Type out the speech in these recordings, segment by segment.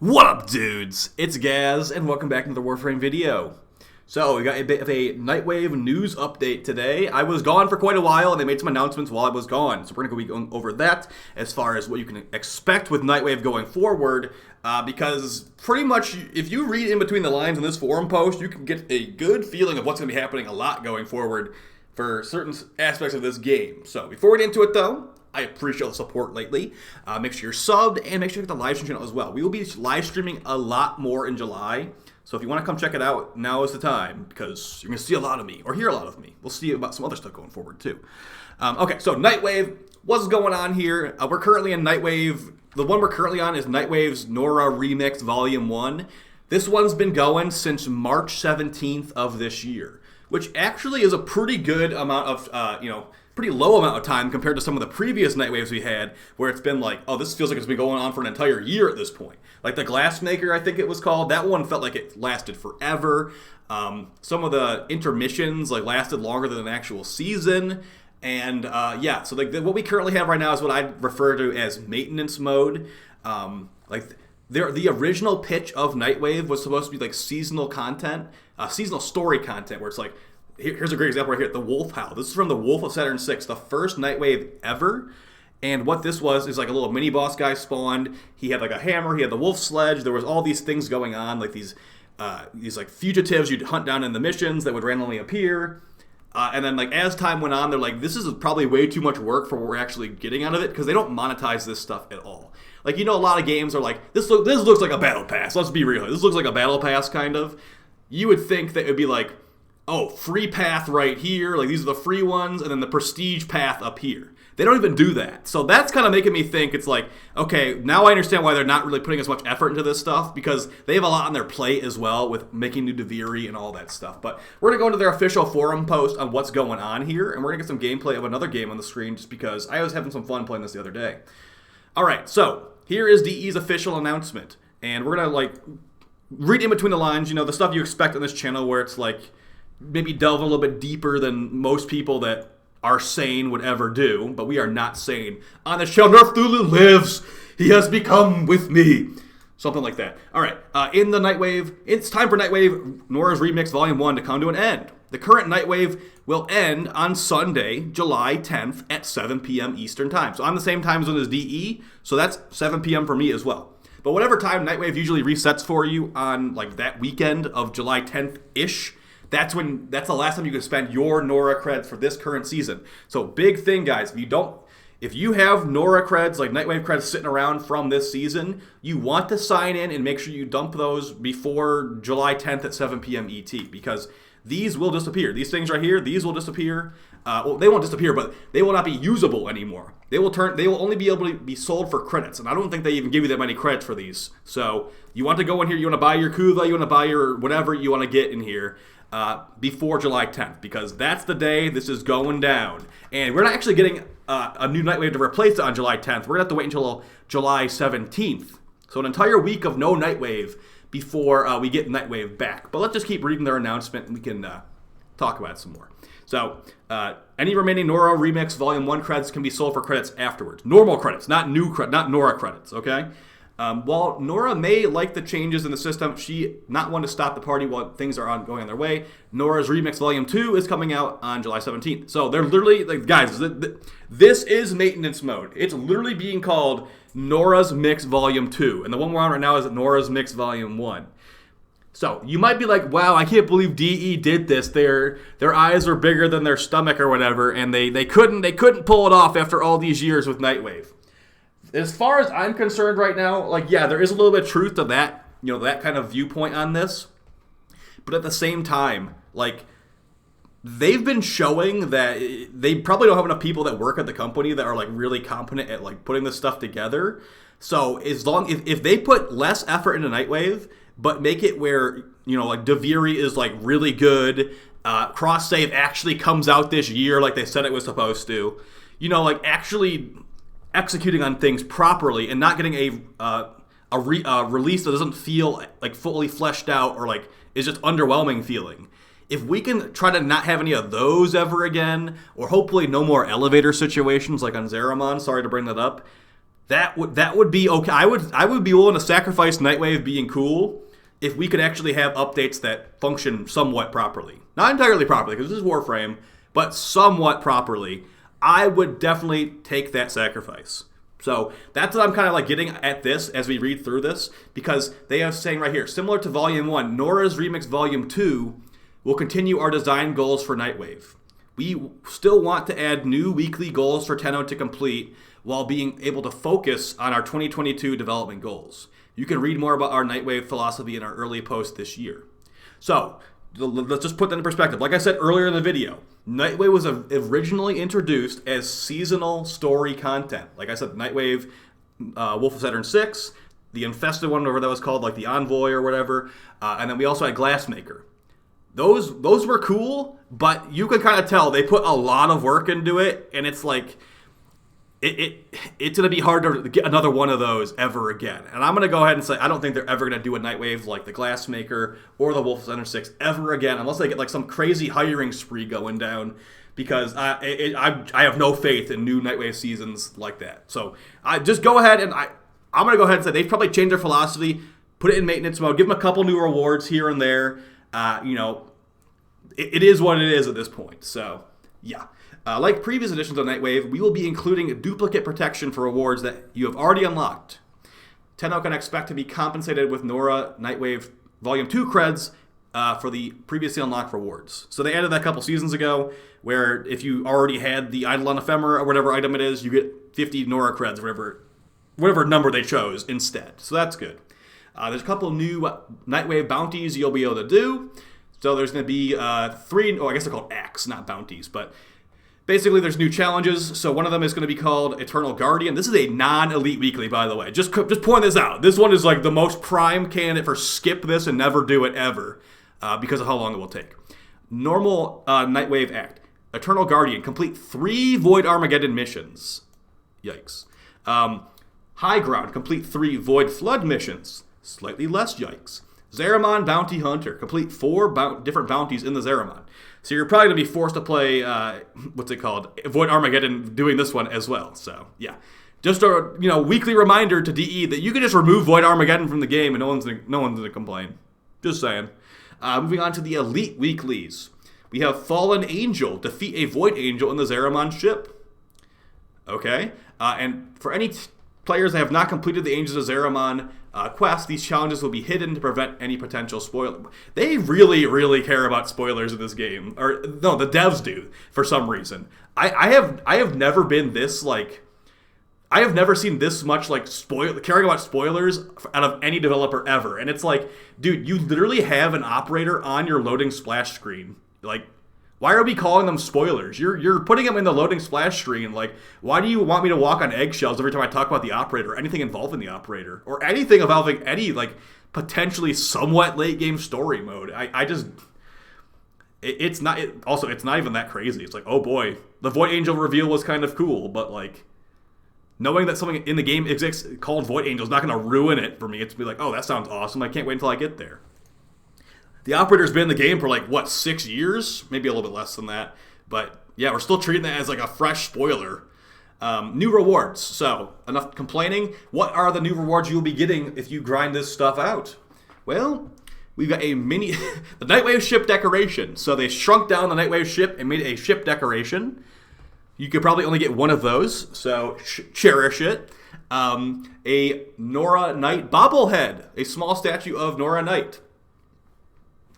What up, dudes? It's Gaz, and welcome back to the Warframe video. So, we got a bit of a Nightwave news update today. I was gone for quite a while, and they made some announcements while I was gone. So we're going to be going over that as far as what you can expect with Nightwave going forward. Because pretty much, if you read in between the lines in this forum post, you can get a good feeling of what's going to be happening a lot going forward for certain aspects of this game. So, before we get into it, though, I appreciate the support lately. Make sure you're subbed, and make sure you get the live stream channel as well. We will be live streaming a lot more in July, so if you want to come check it out, now is the time, because you're going to see a lot of me, or hear a lot of me. We'll see about some other stuff going forward, too. Okay, so Nightwave, what's going on here? We're currently in Nightwave. The one we're currently on is Nightwave's Nora Remix Volume 1. This one's been going since March 17th of this year, which actually is a pretty good amount of, pretty low amount of time compared to some of the previous Nightwaves we had, where it's been like, oh, this feels like it's been going on for an entire year at this point. Like the Glassmaker, I think it was called, that one felt like it lasted forever. Some of the intermissions lasted longer than an actual season. And so what we currently have right now is what I refer to as maintenance mode. The original pitch of Nightwave was supposed to be like seasonal content, seasonal story content, where it's like, here's a great example right here, the Wolf Howl. This is from the Wolf of Saturn 6, the first Nightwave ever. And what this was is like a little mini boss guy spawned. He had like a hammer, he had the wolf sledge. There was all these things going on, like these like fugitives you'd hunt down in the missions that would randomly appear. And then like as time went on, they're like, this is probably way too much work for what we're actually getting out of it, because they don't monetize this stuff at all. Like, a lot of games are like, this looks like a battle pass. Let's be real. This looks like a battle pass, kind of. You would think that it would be like, oh, free path right here, like these are the free ones, and then the prestige path up here. They don't even do that. So that's kind of making me think it's like, okay, now I understand why they're not really putting as much effort into this stuff, because they have a lot on their plate as well with making new Deviri and all that stuff. But we're going to go into their official forum post on what's going on here, and we're going to get some gameplay of another game on the screen, just because I was having some fun playing this the other day. All right, so here is DE's official announcement, and we're going to read in between the lines, the stuff you expect on this channel, where it's like maybe delve a little bit deeper than most people that are sane would ever do, but we are not sane. On the show, Nerf Thulu lives. He has become with me. Something like that. All right, in the Nightwave, it's time for Nightwave Nora's Remix Volume 1 to come to an end. The current Nightwave will end on Sunday, July 10th at 7 p.m. Eastern Time. So I'm the same time zone as DE, so that's 7 p.m. for me as well. But whatever time Nightwave usually resets for you on that weekend of July 10th-ish, that's the last time you can spend your Nora creds for this current season. So big thing, guys, if you have Nora creds, like Nightwave creds sitting around from this season, you want to sign in and make sure you dump those before July 10th at 7 p.m. ET, because these will disappear. These things right here, these will disappear. Well, they won't disappear, but they will not be usable anymore. They will only be able to be sold for credits, and I don't think they even give you that many credits for these. So you want to go in here, you want to buy your Kuva, you want to buy your whatever you want to get in here before July 10th, because that's the day this is going down. And we're not actually getting a new Nightwave to replace it on July 10th. We're going to have to wait until July 17th. So an entire week of no Nightwave before we get Nightwave back. But let's just keep reading their announcement, and we can talk about it some more. So, any remaining Nora Remix Volume 1 credits can be sold for credits afterwards. Normal credits, not Nora credits, okay? While Nora may like the changes in the system, she not one to stop the party while things are going on their way. Nora's Remix Volume 2 is coming out on July 17th. So they're literally, guys, this is maintenance mode. It's literally being called Nora's Mix Volume 2. And the one we're on right now is Nora's Mix Volume 1. So you might be like, wow, I can't believe DE did this. Their eyes are bigger than their stomach or whatever, and they couldn't pull it off after all these years with Nightwave. As far as I'm concerned right now, there is a little bit of truth to that, that kind of viewpoint on this. But at the same time, they've been showing that they probably don't have enough people that work at the company that are really competent at putting this stuff together. So if they put less effort into Nightwave, but make it where, Deviri is really good, cross save actually comes out this year like they said it was supposed to, actually executing on things properly and not getting a release that doesn't feel fully fleshed out or is just underwhelming feeling. If we can try to not have any of those ever again, or hopefully no more elevator situations like on Zariman, sorry to bring that up, That would be okay. I would be willing to sacrifice Nightwave being cool if we could actually have updates that function somewhat properly. Not entirely properly, because this is Warframe, but somewhat properly. I would definitely take that sacrifice. So that's what I'm kind of like getting at this as we read through this, because they are saying right here, similar to Volume 1, Nora's Remix Volume 2 will continue our design goals for Nightwave. We still want to add new weekly goals for Tenno to complete while being able to focus on our 2022 development goals. You can read more about our Nightwave philosophy in our early post this year. So, let's just put that in perspective. Like I said earlier in the video, Nightwave was originally introduced as seasonal story content. Like I said, Nightwave, Wolf of Saturn 6, the Infested one, whatever that was called, like the Envoy or whatever, and then we also had Glassmaker. Those were cool, but you can kind of tell they put a lot of work into it, and it's like, it's going to be hard to get another one of those ever again. And I'm going to go ahead and say I don't think they're ever going to do a Nightwave like the Glassmaker or the Wolf of Saturn 6 ever again, unless they get like some crazy hiring spree going down, because I have no faith in new Nightwave seasons like that. So I just go ahead and I'm going to go ahead and say they've probably changed their philosophy, put it in maintenance mode, give them a couple new rewards here and there. It is what it is at this point. So, yeah. Like previous editions of Nightwave, we will be including duplicate protection for rewards that you have already unlocked. Tenno can expect to be compensated with Nora Nightwave Volume 2 creds for the previously unlocked rewards. So they added that a couple seasons ago, where if you already had the Eidolon Ephemera or whatever item it is, you get 50 Nora creds, whatever number they chose instead. So that's good. There's a couple new Nightwave bounties you'll be able to do. So there's going to be three, I guess they're called acts, not bounties, but basically there's new challenges. So one of them is going to be called Eternal Guardian. This is a non-elite weekly, by the way. Just point this out. This one is like the most prime candidate for skip this and never do it ever, because of how long it will take. Normal Nightwave act. Eternal Guardian. Complete 3 Void Armageddon missions. Yikes. High Ground. Complete 3 Void Flood missions. Slightly less yikes. Zariman Bounty Hunter. Complete 4 different bounties in the Zariman. So you're probably going to be forced to play, Void Armageddon doing this one as well. So, yeah. Just a weekly reminder to DE that you can just remove Void Armageddon from the game and no one's going to complain. Just saying. Moving on to the Elite Weeklies. We have Fallen Angel. Defeat a Void Angel in the Zariman ship. Okay. And for any players that have not completed the Angels of Zariman quest, these challenges will be hidden to prevent any potential spoiler. They really, really care about spoilers in this game. Or, no, the devs do, for some reason. I have never been this, I have never seen this much, caring about spoilers out of any developer ever. And it's like, dude, you literally have an operator on your loading splash screen. Why are we calling them spoilers? You're putting them in the loading splash screen. Why do you want me to walk on eggshells every time I talk about the operator or anything involving the operator? Or anything involving any, potentially somewhat late game story mode? It's not even that crazy. It's like, oh boy, the Void Angel reveal was kind of cool, but knowing that something in the game exists called Void Angel is not going to ruin it for me. It's be like, oh, that sounds awesome. I can't wait until I get there. The operator's been in the game for 6 years? Maybe a little bit less than that. But yeah, we're still treating that as a fresh spoiler. New rewards. So, enough complaining. What are the new rewards you'll be getting if you grind this stuff out? Well, we've got the Nightwave ship decoration. So they shrunk down the Nightwave ship and made a ship decoration. You could probably only get one of those, so cherish it. A Nora Knight bobblehead. A small statue of Nora Knight.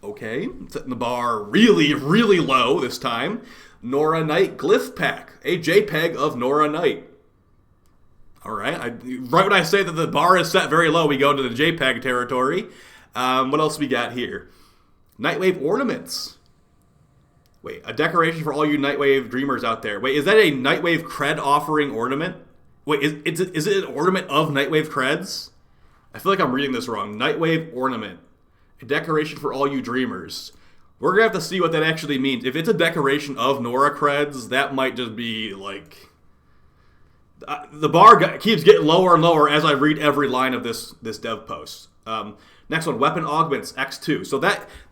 Okay, setting the bar really, really low this time. Nora Knight Glyph Pack, a JPEG of Nora Knight. All right, right when I say that the bar is set very low, we go to the JPEG territory. What else we got here? Nightwave Ornaments. Wait, a decoration for all you Nightwave dreamers out there. Wait, is that a Nightwave cred offering ornament? Wait, is it an ornament of Nightwave creds? I feel like I'm reading this wrong. Nightwave Ornament. A decoration for all you dreamers. We're going to have to see what that actually means. If it's a decoration of Nora creds, that might just be the bar keeps getting lower and lower as I read every line of this dev post. Next one, Weapon Augments X2. So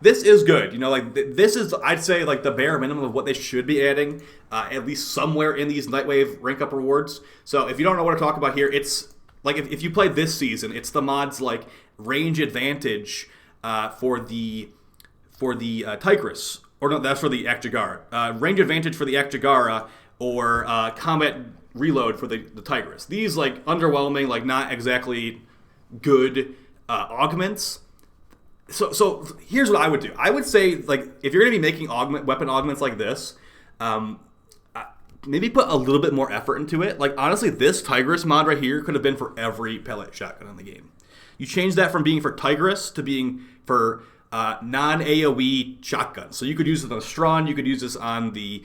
this is good. You know, like this is, I'd say, like the bare minimum of what they should be adding, at least somewhere in these Nightwave rank up rewards. So if you don't know what to talk about here, it's like if you played this season, it's the mods like range advantage for the Tigris, or no, that's for the Akjagara. Range advantage for the Akjagara, or combat reload for the Tigris. These like underwhelming, like not exactly good augments. So here's what I would do. I would say, like, if you're going to be making weapon augments like this, maybe put a little bit more effort into it. Like, honestly, this Tigris mod right here could have been for every pellet shotgun in the game. You change that from being for Tigris to being for non-AoE shotguns. So you could use it on the Strun, you could use this on the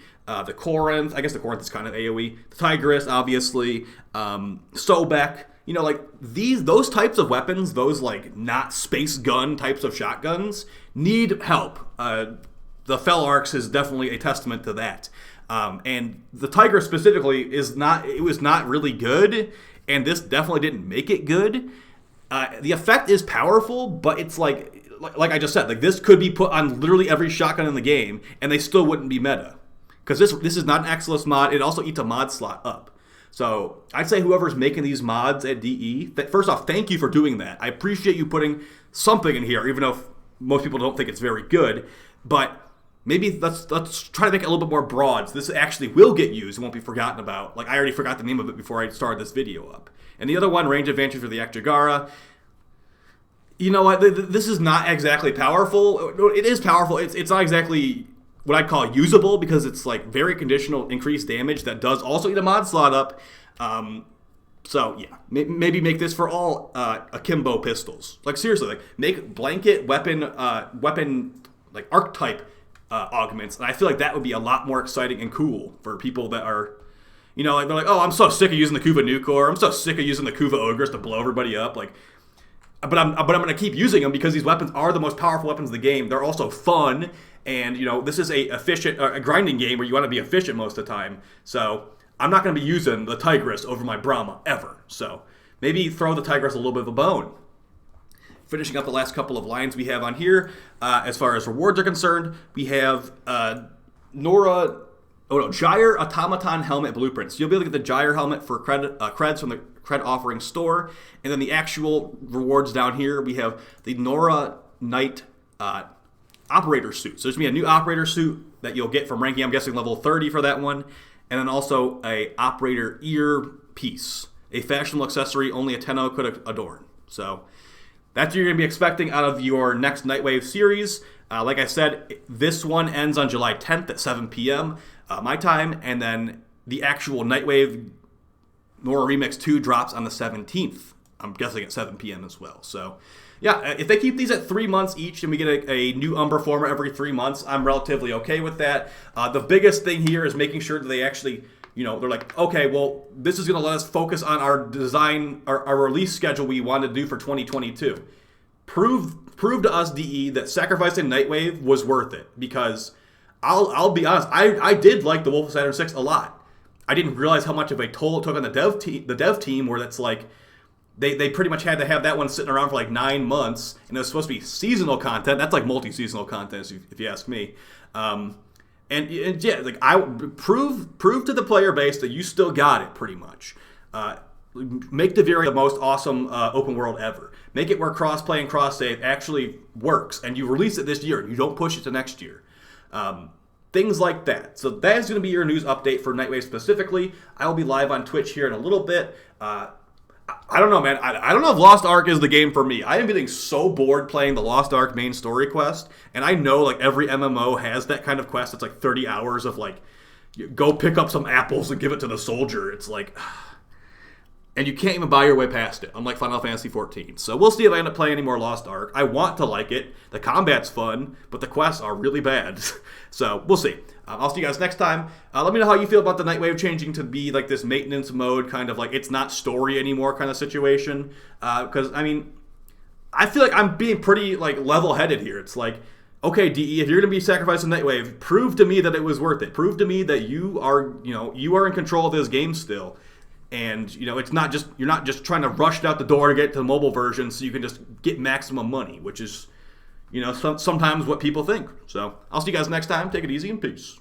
Corinth. I guess the Corinth is kind of AoE. The Tigris, obviously. Sobek. You know, like those types of weapons, those like not space gun types of shotguns, need help. The Fel Arcs is definitely a testament to that. And the Tigris specifically was not really good, and this definitely didn't make it good. The effect is powerful, but it's like I just said, like this could be put on literally every shotgun in the game, and they still wouldn't be meta. Because this is not an Exilus mod. It also eats a mod slot up. So I'd say whoever's making these mods at DE, first off, thank you for doing that. I appreciate you putting something in here, even though most people don't think it's very good. But maybe let's try to make it a little bit more broad, so this actually will get used and won't be forgotten about. Like, I already forgot the name of it before I started this video up. And the other one, range advantage for the Akjagara. You know what? This is not exactly powerful. It is powerful. It's not exactly what I'd call usable, because it's like very conditional increased damage that does also eat a mod slot up. So yeah, maybe make this for all akimbo pistols. Like seriously, like make blanket weapon like archetype augments, and I feel like that would be a lot more exciting and cool for people that are, you know, like they're like, oh, I'm so sick of using the Kuva Nuke Core. I'm so sick of using the Kuva Ogres to blow everybody up. Like, but I'm gonna keep using them because these weapons are the most powerful weapons in the game. They're also fun. And, you know, this is a grinding game where you want to be efficient most of the time. So I'm not going to be using the Tigris over my Brahma ever. So maybe throw the Tigris a little bit of a bone. Finishing up the last couple of lines we have on here, as far as rewards are concerned, we have Gyre Automaton Helmet Blueprints. You'll be able to get the Gyre Helmet for creds from the Cred Offering store. And then the actual rewards down here, we have the Nora Knight Operator suit. So there's going to be a new operator suit that you'll get from ranking, I'm guessing level 30 for that one. And then also a operator ear piece. A fashionable accessory only a Tenno could adorn. So that's what you're going to be expecting out of your next Nightwave series. Like I said, this one ends on July 10th at 7 p.m. My time. And then the actual Nightwave Nora Remix 2 drops on the 17th. I'm guessing at 7 p.m. as well. So yeah, if they keep these at 3 months each and we get a new Umbra former every 3 months, I'm relatively okay with that. The biggest thing here is making sure that they actually, you know, they're like, okay, well, this is going to let us focus on our design, our release schedule we want to do for 2022. Prove to us, DE, that sacrificing Nightwave was worth it. Because I'll be honest, I did like the Wolf of Saturn 6 a lot. I didn't realize how much of a toll it took on the dev team, where that's like, They pretty much had to have that one sitting around for like 9 months, and it was supposed to be seasonal content. That's like multi-seasonal content, if you ask me. And yeah, like I prove to the player base that you still got it, pretty much. Make Deviri the most awesome open world ever. Make it where cross-play and cross-save actually works, and you release it this year. You don't push it to next year. Things like that. So that is going to be your news update for Nightwave specifically. I will be live on Twitch here in a little bit. I don't know, man. I don't know if Lost Ark is the game for me. I am getting so bored playing the Lost Ark main story quest, and I know like every MMO has that kind of quest. It's like 30 hours of like, go pick up some apples and give it to the soldier. It's like, and you can't even buy your way past it, unlike Final Fantasy XIV. So we'll see if I end up playing any more Lost Ark. I want to like it. The combat's fun, but the quests are really bad. So we'll see. I'll see you guys next time. Let me know how you feel about the Nightwave changing to be like this maintenance mode, kind of like it's not story anymore kind of situation. Because, I mean, I feel like I'm being pretty like level-headed here. It's like, okay, DE, if you're going to be sacrificing Nightwave, prove to me that it was worth it. Prove to me that you are in control of this game still. And, you know, it's not just, you're not just trying to rush it out the door to get to the mobile version so you can just get maximum money, which is, you know, sometimes what people think. So I'll see you guys next time. Take it easy and peace.